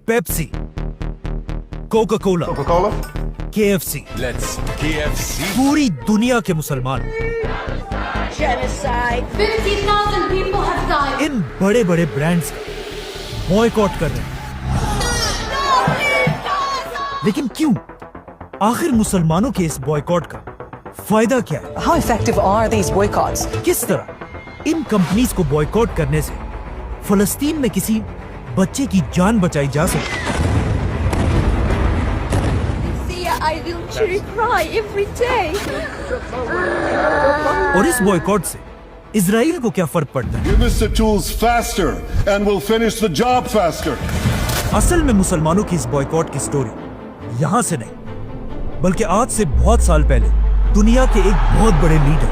Pepsi, Coca Cola, Coca-Cola? KFC, Let's KFC. पूरी दुनिया के मुसलमान Genocide. 50,000 people have died. इन बड़े बड़े ब्रांड्स का बॉयकॉट कर रहे हैं। लेकिन क्यों? आखिर मुसलमानों के इस बॉयकॉट का फायदा क्या है? How effective are these boycotts? किस तरह इन कंपनीज को बॉयकॉट करने से फलस्तीन में किसी बच्चे की जान बचाई जा सकती है? See, I literally cry every day. और इस बॉयकॉट से इजराइल को क्या फर्क पड़ता है? Give us the tools faster and we'll finish the job faster. असल में मुसलमानों की इस बॉयकॉट की स्टोरी यहां से नहीं, बल्कि आज से बहुत साल पहले दुनिया के एक बहुत बड़े लीडर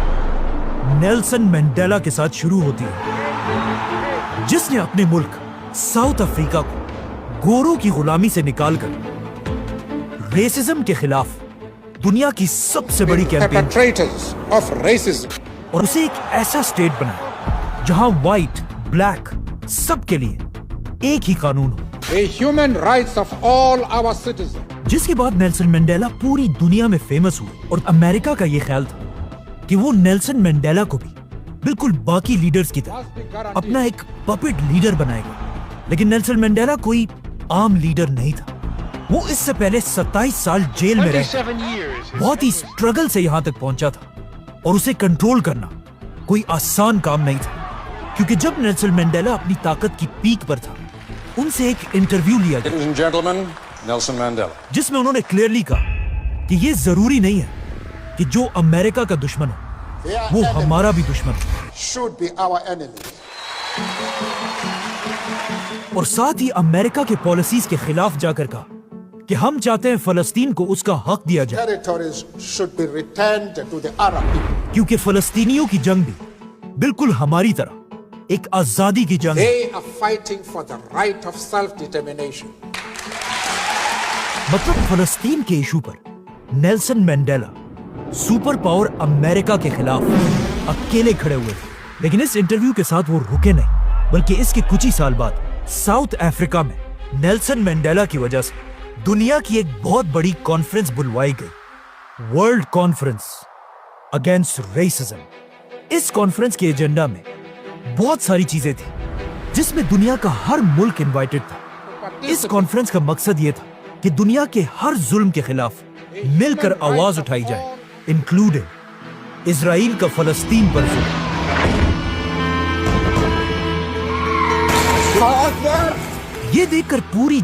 नेल्सन मंडेला के साथ शुरू होती है, जिसने अपने मुल्क साउथ अफ्रीका को गोरों की गुलामी से निकालकर रेसिज्म के खिलाफ दुनिया की सबसे बड़ी कैंपेन perpetrators of racism. और उसे एक ऐसा स्टेट बनाया जहां व्हाइट ब्लैक सबके लिए एक ही कानून हो, The human rights of all our citizens. जिसके बाद नेल्सन मंडेला पूरी दुनिया में फेमस हुए। और अमेरिका का यह ख्याल था कि वो नेल्सन मंडेला को भी बिल्कुल बाकी लीडर्स की तरह अपना एक पपेट लीडर बनाएगा। लेकिन नेल्सन मंडेला कोई आम लीडर नहीं था। वो इससे पहले 27 साल जेल में रह बहुत ही स्ट्रगल से यहाँ तक पहुंचा था, और उसे कंट्रोल करना कोई आसान काम नहीं था। क्योंकि जब नेल्सन मंडेला अपनी ताकत की पीक पर था, उनसे एक इंटरव्यू लिया गया Ladies and gentlemen, Nelson Mandela. जिसमें उन्होंने क्लियरली कहा कि ये जरूरी नहीं है कि जो अमेरिका का दुश्मन हो वो हमारा भी दुश्मन हो। Should be our enemies. और साथ ही अमेरिका के पॉलिसीज के खिलाफ जाकर कहा कि हम चाहते हैं फलस्तीन को उसका हक दिया जाए, Territories should be returned to the Arab people. क्योंकि फलस्तीनियों की जंग भी बिल्कुल हमारी तरह एक आजादी की जंग है। They are fighting for the right of self-determination. मतलब फलस्तीन के इशू पर Nelson Mandela super power America के खिलाफ अकेले खड़े हुए थे। लेकिन इस इंटरव्यू के साथ वो रुके नहीं, बल्कि इसके कुछ ही साल बाद साउथ अफ्रीका में नेल्सन मंडेला की वजह से दुनिया की एक बहुत बड़ी कॉन्फ्रेंस बुलवाई गई, वर्ल्ड कॉन्फ्रेंस अगेंस्ट रेसिज्म। इस कॉन्फ्रेंस के एजेंडा में बहुत सारी चीजें थी, जिसमें दुनिया का हर मुल्क इनवाइटेड था। इस कॉन्फ्रेंस का मकसद यह था कि दुनिया के हर जुल्म के खिलाफ मिलकर आवाज उठाई जाए, इंक्लूडिंग इजराइल का फलस्तीन पर जुल्म। ये देखकर पूरी